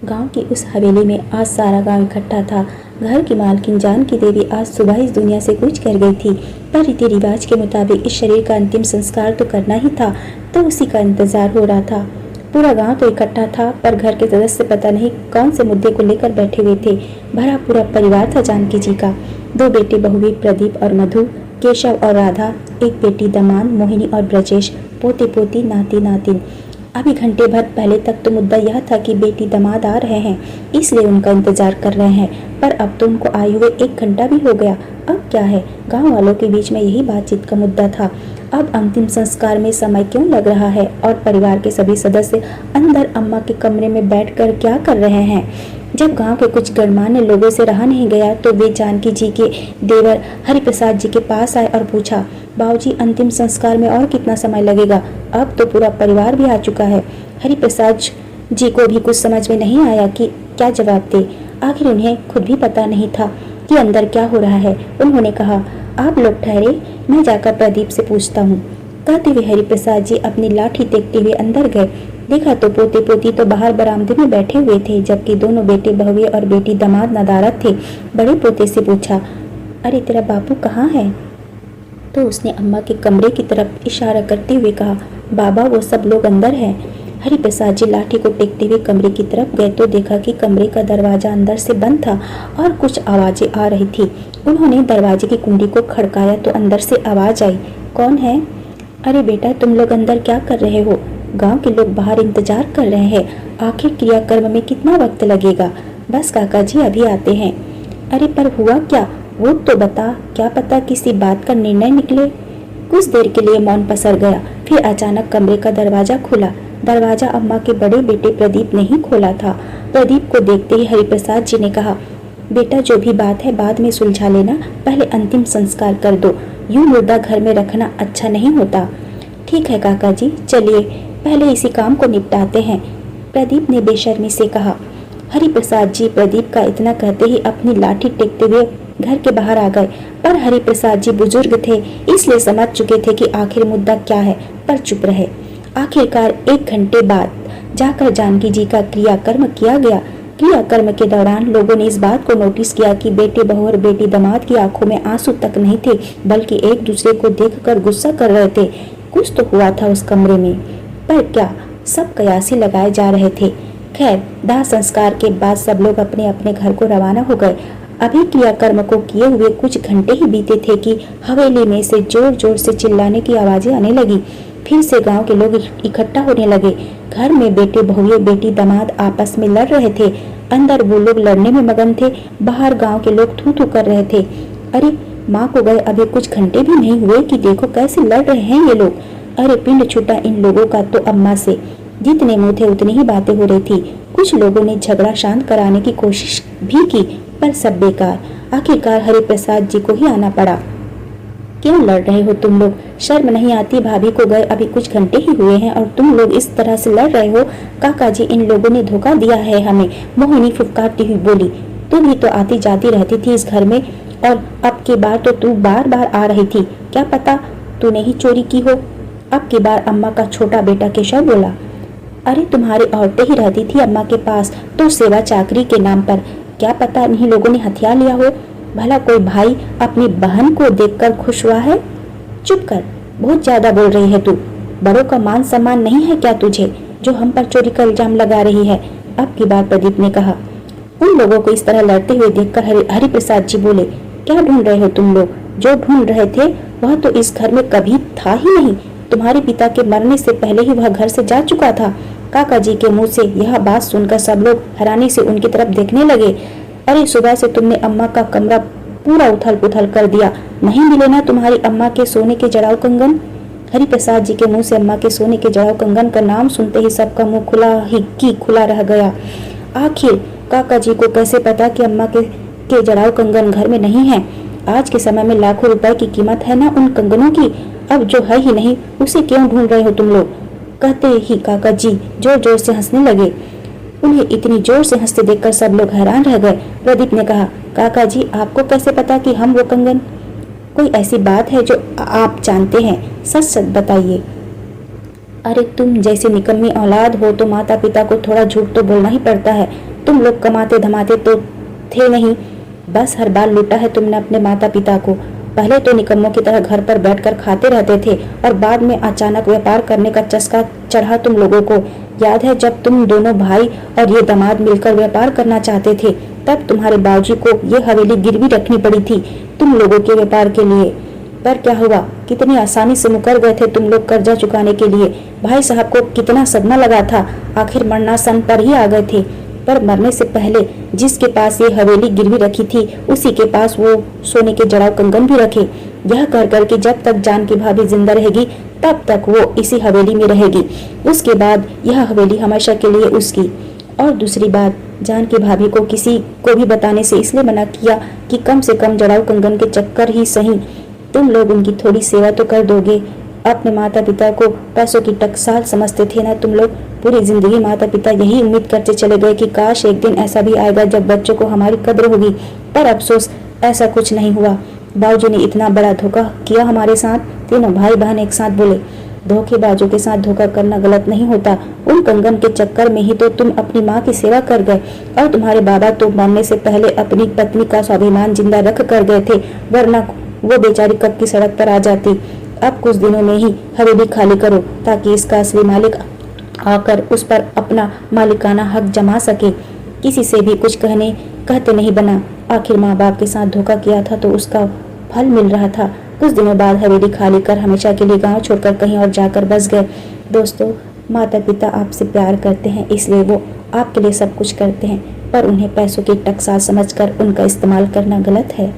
गांव की उस हवेली में आज सारा गांव इकट्ठा था। घर की मालकिन जानकी देवी आज सुबह इस दुनिया से कूच कर गई थी, पर रीति रिवाज के मुताबिक इस शरीर का अंतिम संस्कार तो करना ही था, तो उसी का इंतजार हो रहा था। पूरा गांव तो इकट्ठा था, पर घर के सदस्य पता नहीं कौन से मुद्दे को लेकर बैठे हुए थे। भरा पूरा परिवार था जानकी जी का। 2 बेटे बहुए प्रदीप और मधु, केशव और राधा, एक बेटी दमान मोहिनी और ब्रजेश, पोते पोती नाती नातिन। अभी घंटे भर पहले तक तो मुद्दा यह था कि बेटी दामाद आ रहे हैं, इसलिए उनका इंतजार कर रहे हैं, पर अब तो उनको आए हुए 1 घंटा भी हो गया। अब क्या है, गांव वालों के बीच में यही बातचीत का मुद्दा था। अब अंतिम संस्कार में समय क्यों लग रहा है और परिवार के सभी सदस्य अंदर अम्मा के कमरे में बैठकर क्या कर रहे हैं। जब गांव के कुछ गणमान्य लोगों से रहा नहीं गया तो वे जानकी जी के देवर हरिप्रसाद जी के पास आए और पूछा, बाबूजी अंतिम संस्कार में और कितना समय लगेगा? अब तो पूरा परिवार भी आ चुका है। हरिप्रसाद जी को भी कुछ समझ में नहीं आया कि क्या जवाब दे। आखिर उन्हें खुद भी पता नहीं था कि अंदर क्या हो रहा है। उन्होंने कहा, आप लोग ठहरे, मैं जाकर प्रदीप से पूछता हूँ। कहते हुए हरिप्रसाद जी अपनी लाठी देखते हुए अंदर गए। देखा तो पोते पोती तो बाहर बरामदे में बैठे हुए थे, जबकि दोनों बेटे बहुए और बेटी दामाद नदारत थे। बड़े पोते से पूछा, अरे तेरा बापू कहाँ है? तो उसने अम्मा के कमरे की तरफ इशारा करते हुए कहा, बाबा वो सब लोग अंदर हैं। हरिप्रसाद जी लाठी को टेकते हुए कमरे की तरफ गए तो देखा कि कमरे का दरवाजा अंदर से बंद था और कुछ आवाजें आ रही थी। उन्होंने दरवाजे की कुंडी को खड़काया तो अंदर से आवाज आई, कौन है? अरे बेटा तुम लोग अंदर क्या कर रहे हो? गांव के लोग बाहर इंतजार कर रहे हैं। आखिर क्रियाकर्म में कितना वक्त लगेगा? बस काका जी अभी आते हैं। अरे पर हुआ क्या, वो तो बता, क्या पता किसी बात का निर्णय निकले। कुछ देर के लिए मौन पसर गया, फिर अचानक कमरे का दरवाजा खुला। दरवाजा अम्मा के बड़े बेटे प्रदीप ने ही खोला था। प्रदीप को देखते ही हरिप्रसाद जी ने कहा, बेटा जो भी बात है बाद में सुलझा लेना, पहले अंतिम संस्कार कर दो, यूं मुर्दा घर में रखना अच्छा नहीं होता। ठीक है काका जी, चलिए पहले इसी काम को निपटाते हैं, प्रदीप ने बेशर्मी से कहा। हरिप्रसाद जी प्रदीप का इतना कहते ही अपनी लाठी टेकते हुए घर के बाहर आ गए, पर हरिप्रसाद जी बुजुर्ग थे इसलिए समझ चुके थे कि आखिर मुद्दा क्या है, पर चुप रहे। आखिरकार 1 घंटे बाद जाकर जानकी जी का क्रियाकर्म किया गया। क्रियाकर्म के दौरान लोगों ने इस बात को नोटिस किया कि बेटे बहू और बेटी दामाद की आंखों में आंसू तक नहीं थे, बल्कि एक दूसरे को देखकर गुस्सा कर रहे थे। कुछ तो हुआ था उस कमरे में, पर क्या? सब कयासी लगाए जा रहे थे। खैर दाह संस्कार के बाद सब लोग अपने अपने घर को रवाना हो गए। अभी क्रियाकर्म को किए हुए कुछ घंटे ही बीते थे कि हवेली में से जोर जोर से चिल्लाने की आवाजें आने लगी। फिर से गांव के लोग इकट्ठा होने लगे। घर में बेटे बहुए बेटी दामाद आपस में लड़ रहे थे। अंदर वो लोग लड़ने में मगन थे, बाहर गांव के लोग थू थू कर रहे थे। अरे माँ को गए अभी कुछ घंटे भी नहीं हुए कि देखो कैसे लड़ रहे हैं ये लोग। अरे पिंड छूटा इन लोगों का तो अम्मा से। जितने मुंह थे उतनी ही बातें हो रही थी। कुछ लोगों ने झगड़ा शांत कराने की कोशिश भी की, पर सब बेकार। आखिरकार हरिप्रसाद जी को ही आना पड़ा। क्यों लड़ रहे हो तुम लोग? शर्म नहीं आती? भाभी को गए अभी कुछ घंटे ही हुए हैं और तुम लोग इस तरह से लड़ रहे हो। काका जी इन लोगों ने धोखा दिया है हमें, मोहिनी फुफकारती हुई बोली। तू भी तो आती जाती रहती थी इस घर में, और अब की बार तो तू बार बार आ रही थी, क्या पता तूने ही चोरी की हो। अब की बार अम्मा का छोटा बेटा केशव बोला, अरे तुम्हारी औरतें ही रहती थी अम्मा के पास तो सेवा चाकरी के नाम पर, क्या पता इन्हीं लोगों ने हथियार लिया हो। भला कोई भाई अपनी बहन को देखकर खुश हुआ है? चुप कर, बहुत ज्यादा बोल रही है तू। बड़ों का मान सम्मान नहीं है क्या तुझे, जो हम पर चोरी का इल्जाम लगा रही है? अब की बार प्रदीप ने कहा। उन लोगों को इस तरह लड़ते हुए देखकर हरिप्रसाद जी बोले, क्या ढूंढ रहे हो तुम लोग? जो ढूंढ रहे थे वह तो इस घर में कभी था ही नहीं। तुम्हारे पिता के मरने से पहले ही वह घर से जा चुका था। काका जी के मुंह से यह बात सुनकर सब लोग हैरानी से उनकी तरफ देखने लगे। अरे सुबह से तुमने अम्मा का कमरा पूरा उथल पुथल कर दिया, नहीं मिले ना तुम्हारी अम्मा के सोने के जड़ाऊ कंगन? हरिप्रसाद जी के मुंह से अम्मा के सोने के जड़ाऊ कंगन का नाम सुनते ही सबका मुंह खुला रह गया। आखिर काका जी को कैसे पता कि अम्मा के जड़ाऊ कंगन घर में नहीं है? आज के समय में लाखों रुपए की कीमत है ना उन कंगनों की। अब जो है ही नहीं उसे क्यों ढूंढ रहे हो तुम लोग? कहते ही काका जी जोर जोर से हंसने लगे। उन्हें इतनी जोर से हंसते देखकर सब लोग हैरान रह गए। प्रदीप ने कहा, काका जी आपको कैसे पता कि हम वो कंगन? कोई ऐसी बात है जो आप जानते हैं, सच सच बताइए। अरे तुम जैसे निकम्मी औलाद हो तो माता पिता को थोड़ा झूठ तो बोलना ही पड़ता है। तुम लोग कमाते धमाते तो थे नहीं, बस हर बार लूटा है तुमने अपने माता पिता को। पहले तो निकम्मों की तरह घर पर बैठकर खाते रहते थे और बाद में अचानक व्यापार करने का चस्का चढ़ा तुम लोगों को। याद है जब तुम दोनों भाई और ये दामाद मिलकर व्यापार करना चाहते थे, तब तुम्हारे बाबूजी को ये हवेली गिरवी रखनी पड़ी थी तुम लोगों के व्यापार के लिए। पर क्या हुआ, कितनी आसानी से मुकर गए थे तुम लोग कर्जा चुकाने के लिए। भाई साहब को कितना सदमा लगा था, आखिर मरना सन पर ही आ गए थे। पर मरने से पहले जिसके पास ये हवेली गिरवी रखी थी, उसी के पास वो सोने के जड़ाव कंगन भी रखे, यह कर कर कि जब तक जानकी भाभी जिंदा रहेगी तब तक वो इसी हवेली में रहेगी। उसके बाद यह हवेली हमेशा के लिए उसकी। और दूसरी बात, जानकी भाभी को किसी को भी बताने से इसलिए मना किया कि कम से कम जड़ाव कंगन के चक्कर ही सही तुम लोग उनकी थोड़ी सेवा तो कर दोगे। अपने माता पिता को पैसों की टकसाल समझते थे ना तुम लोग। पूरी जिंदगी माता पिता यही उम्मीद करते चले गए कि काश एक दिन ऐसा भी आएगा जब बच्चों को हमारी कद्र होगी, पर अफसोस ऐसा कुछ नहीं हुआ। बाबूजी ने इतना बड़ा धोखा किया हमारे साथ। तीनों भाई बहन एक साथ बोले, धोखेबाजों के साथ धोखा करना गलत नहीं होता। उन कंगन के चक्कर में ही तो तुम अपनी माँ की सेवा कर गए, और तुम्हारे बाबा तो मरने से पहले अपनी पत्नी का स्वाभिमान जिंदा रख कर गए थे, वरना वो बेचारी कब की सड़क पर आ जाती। अब कुछ दिनों में ही हवेली खाली करो ताकि इसका असली मालिक आकर उस पर अपना मालिकाना हक जमा सके। किसी से भी कुछ कहते नहीं बना। आखिर माँ बाप के साथ धोखा किया था तो उसका फल मिल रहा था। कुछ दिनों बाद हवेली खाली कर हमेशा के लिए गांव छोड़कर कहीं और जाकर बस गए। दोस्तों, माता पिता आपसे प्यार करते हैं इसलिए वो आपके लिए सब कुछ करते हैं, पर उन्हें पैसों की टकसाल समझकर उनका इस्तेमाल करना गलत है।